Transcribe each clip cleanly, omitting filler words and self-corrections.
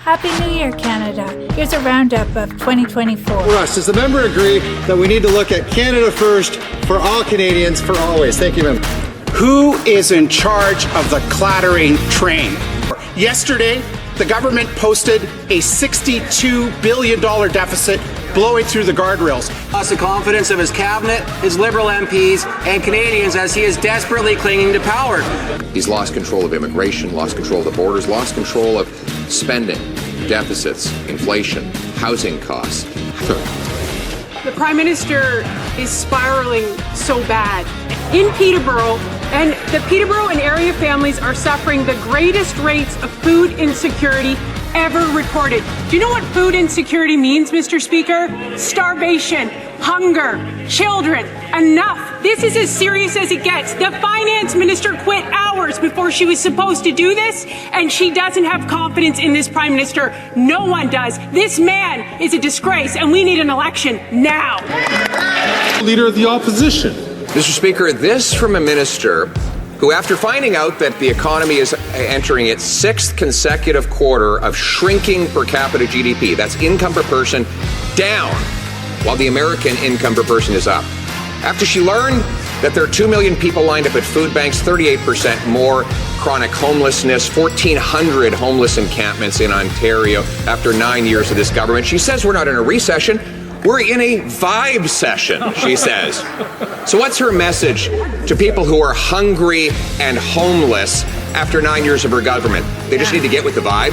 Happy New Year, Canada. Here's a roundup of 2024. Russ, does the member agree that we need to look at Canada first for all Canadians for always? Thank you, member. Who is in charge of the clattering train? Yesterday, the government posted a $62 billion deficit blowing through the guardrails. Lost the confidence of his cabinet, his Liberal MPs, and Canadians as he is desperately clinging to power. He's lost control of immigration, lost control of the borders, lost control of spending, deficits, inflation, housing costs. The Prime Minister is spiraling so bad. In Peterborough, and the Peterborough and area families are suffering the greatest rates of food insecurity ever recorded. Do you know what food insecurity means, Mr. Speaker? Starvation, hunger, children, enough. This is as serious as it gets. The finance minister quit hours before she was supposed to do this, and she doesn't have confidence in this Prime Minister. No one does. This man is a disgrace, and we need an election now. Leader of the opposition. Mr. Speaker, this from a minister who, after finding out that the economy is entering its sixth consecutive quarter of shrinking per capita GDP, that's income per person, down, while the American income per person is up. After she learned that there are 2 million people lined up at food banks, 38% more chronic homelessness, 1,400 homeless encampments in Ontario after 9 years of this government, she says we're not in a recession. We're in a vibe session, she says. So what's her message to people who are hungry and homeless after 9 years of her government? They just need to get with the vibe?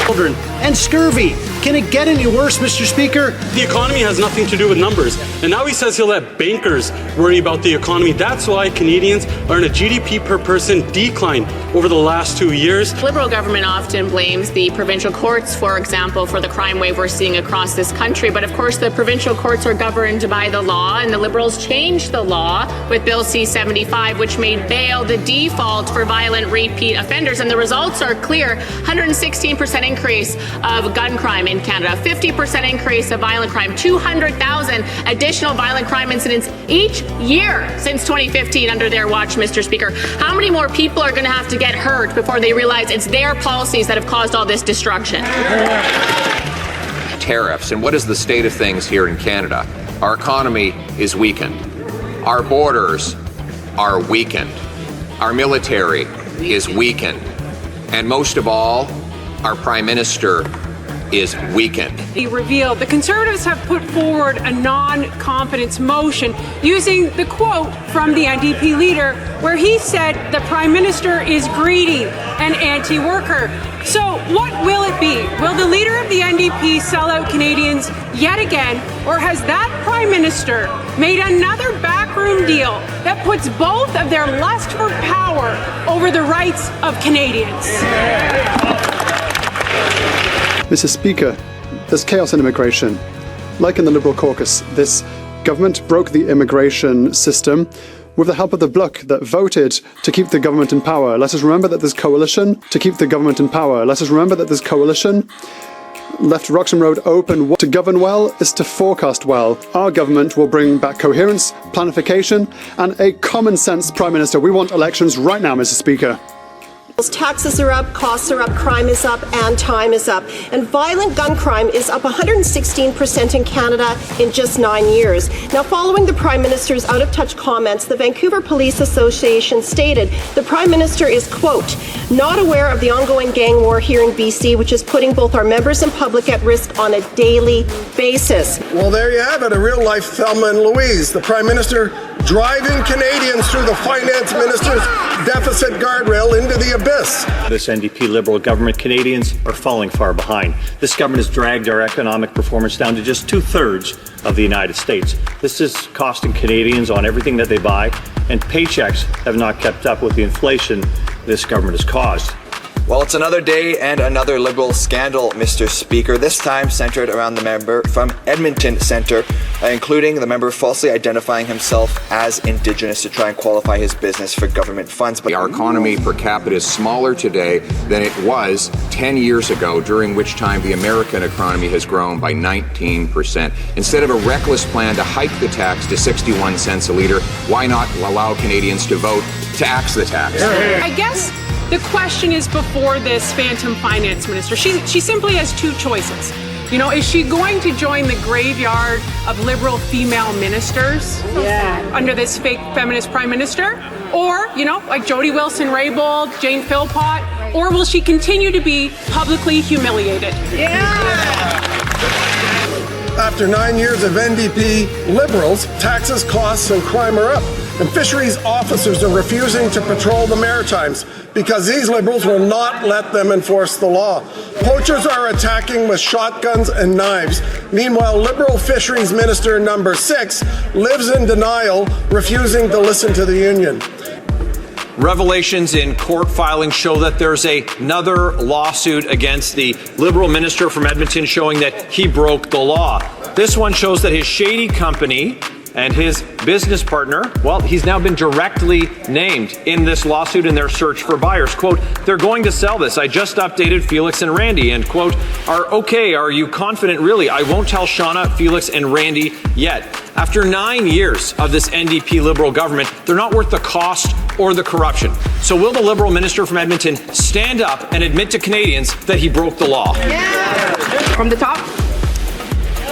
Children and scurvy. Can it get any worse, Mr. Speaker? The economy has nothing to do with numbers. And now he says he'll let bankers worry about the economy. That's why Canadians are in a GDP per person decline over the last 2 years. The Liberal government often blames the provincial courts, for example, for the crime wave we're seeing across this country. But of course, the provincial courts are governed by the law, and the Liberals changed the law with Bill C-75, which made bail the default for violent repeat offenders. And the results are clear. 116% increase of gun crime in Canada, 50% increase of violent crime, 200,000 additional violent crime incidents each year since 2015 under their watch, Mr. Speaker. How many more people are going to have to get hurt before they realize it's their policies that have caused all this destruction? Tariffs. And what is the state of things here in Canada? Our economy is weakened. Our borders are weakened. Our military is weakened. And most of all, our Prime Minister is weakened. He revealed the Conservatives have put forward a non-confidence motion using the quote from the NDP leader where he said the Prime Minister is greedy and anti-worker. So what will it be? Will the leader of the NDP sell out Canadians yet again, or has that Prime Minister made another backroom deal that puts both of their lust for power over the rights of Canadians? Mr. Speaker, there's chaos in immigration. Like in the Liberal caucus, this government broke the immigration system with the help of the Bloc that voted to keep the government in power. Let us remember that this coalition to keep the government in power. Let us remember that this coalition left Roxham Road open. To govern well is to forecast well. Our government will bring back coherence, planification, and a common sense Prime Minister. We want elections right now, Mr. Speaker. Taxes are up, costs are up, crime is up, and time is up. And violent gun crime is up 116% in Canada in just 9 years. Now, following the Prime Minister's out-of-touch comments, the Vancouver Police Association stated the Prime Minister is, quote, not aware of the ongoing gang war here in BC, which is putting both our members and public at risk on a daily basis. Well, there you have it, a real-life Thelma and Louise. The Prime Minister driving Canadians through the Finance Minister's deficit guardrail into the abyss. This NDP Liberal government, Canadians are falling far behind. This government has dragged our economic performance down to just 2/3 of the United States. This is costing Canadians on everything that they buy, and paychecks have not kept up with the inflation this government has caused. Well, it's another day and another Liberal scandal, Mr. Speaker, this time centered around the member from Edmonton Centre, including the member falsely identifying himself as Indigenous to try and qualify his business for government funds. But our economy per capita is smaller today than it was 10 years ago, during which time the American economy has grown by 19%. Instead of a reckless plan to hike the tax to 61 cents a litre, why not allow Canadians to vote to axe the tax? I guess The question is before this phantom finance minister. She simply has two choices. You know, is she going to join the graveyard of liberal female ministers under this fake feminist prime minister? Or, you know, like Jody Wilson-Raybould, Jane Philpott, or will she continue to be publicly humiliated? After 9 years of NDP Liberals, taxes, costs, and crime are up. And fisheries officers are refusing to patrol the Maritimes because these Liberals will not let them enforce the law. Poachers are attacking with shotguns and knives. Meanwhile, Liberal Fisheries Minister number 6 lives in denial, refusing to listen to the union. Revelations in court filings show that there's another lawsuit against the Liberal minister from Edmonton showing that he broke the law. This one shows that his shady company and his business partner, well, he's now been directly named in this lawsuit in their search for buyers. Quote, they're going to sell this. I just updated Felix and Randy. And quote, are you confident? Really? I won't tell Shauna, Felix, and Randy yet. After 9 years of this NDP Liberal government, they're not worth the cost or the corruption. So will the Liberal minister from Edmonton stand up and admit to Canadians that he broke the law? From the top.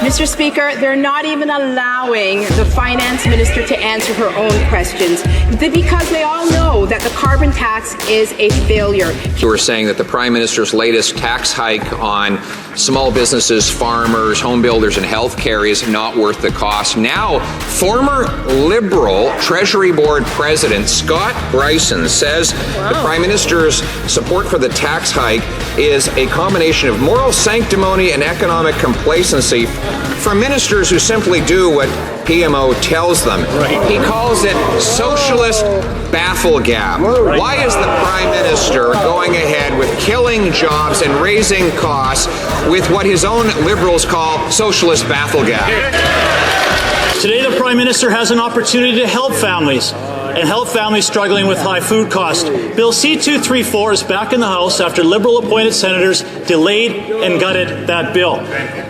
Mr. Speaker, they're not even allowing the finance minister to answer her own questions because they all know that the carbon tax is a failure. You were saying that the Prime Minister's latest tax hike on small businesses, farmers, home builders, and healthcare is not worth the cost. Now, former Liberal Treasury Board President Scott Bryson says the Prime Minister's support for the tax hike is a combination of moral sanctimony and economic complacency from ministers who simply do what PMO tells them. He calls it socialist bafflegab. Why is the Prime Minister going ahead with killing jobs and raising costs with what his own Liberals call socialist bafflegab? Today, the Prime Minister has an opportunity to help families struggling with high food costs. Bill C-234 is back in the House after Liberal-appointed senators delayed and gutted that bill.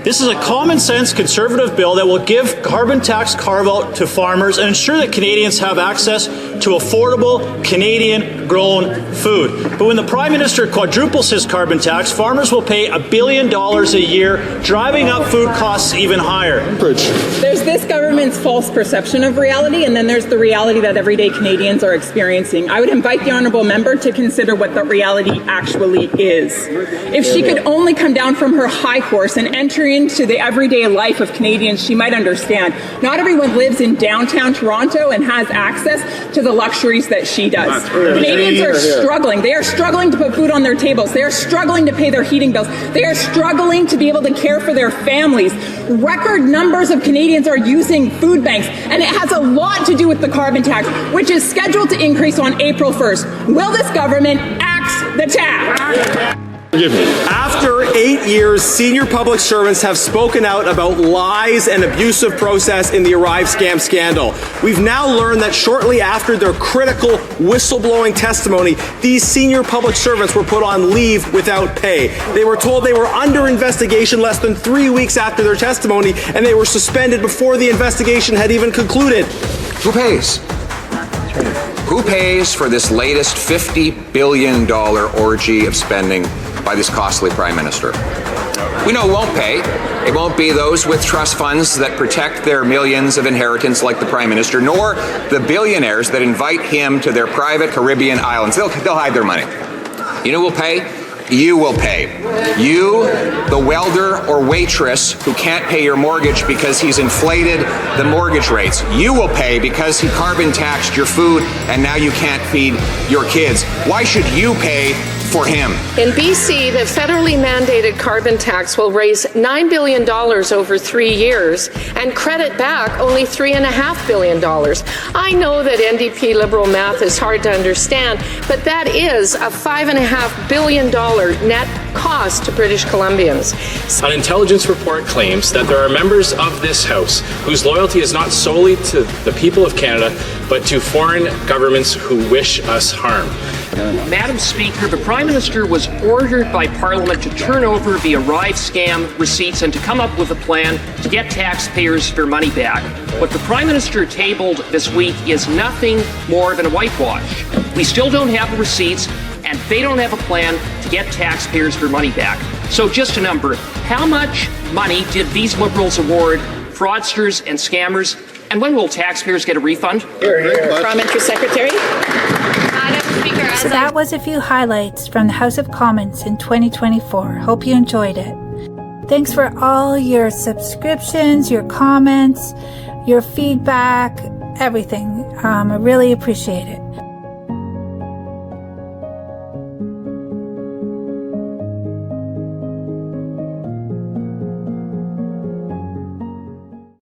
This is a common-sense Conservative bill that will give carbon tax carve-out to farmers and ensure that Canadians have access to affordable Canadian-grown food. But when the Prime Minister quadruples his carbon tax, farmers will pay $1 billion a year, driving up food costs even higher. There's this government's false perception of reality, and then there's the reality that everyday Canadians are experiencing. I would invite the honourable member to consider what the reality actually is. If she could only come down from her high horse and enter into the everyday life of Canadians, she might understand. Not everyone lives in downtown Toronto and has access to the luxuries that she does. Canadians are struggling. They are struggling to put food on their tables. They are struggling to pay their heating bills. They are struggling to be able to care for their families. Record numbers of Canadians are using food banks, and it has a lot to do with the carbon tax, which is scheduled to increase on April 1st. Will this government axe the tax? After 8 years, senior public servants have spoken out about lies and abusive process in the Arrive scam scandal. We've now learned that shortly after their critical whistleblowing testimony, these senior public servants were put on leave without pay. They were told they were under investigation less than 3 weeks after their testimony, and they were suspended before the investigation had even concluded. Who pays? Who pays for this latest $50 billion orgy of spending by this costly Prime Minister? We know it won't pay. It won't be those with trust funds that protect their millions of inheritance like the Prime Minister, nor the billionaires that invite him to their private Caribbean islands. They'll hide their money. You know who will pay? You will pay. You, the welder or waitress who can't pay your mortgage because he's inflated the mortgage rates. You will pay because he carbon taxed your food and now you can't feed your kids. Why should you pay for him? In BC, the federally mandated carbon tax will raise $9 billion over 3 years and credit back only $3.5 billion. I know that NDP Liberal math is hard to understand, but that is a $5.5 billion net cost to British Columbians. An intelligence report claims that there are members of this House whose loyalty is not solely to the people of Canada, but to foreign governments who wish us harm. Madam Speaker, the Prime Minister was ordered by Parliament to turn over the Arrive scam receipts and to come up with a plan to get taxpayers their money back. What the Prime Minister tabled this week is nothing more than a whitewash. We still don't have the receipts. and they don't have a plan to get taxpayers their money back. So just a number, how much money did these Liberals award fraudsters and scammers, and when will taxpayers get a refund? Parliamentary Secretary. So that was a few highlights from the House of Commons in 2024. Hope you enjoyed it. Thanks for all your subscriptions, your comments, your feedback, everything. I really appreciate it.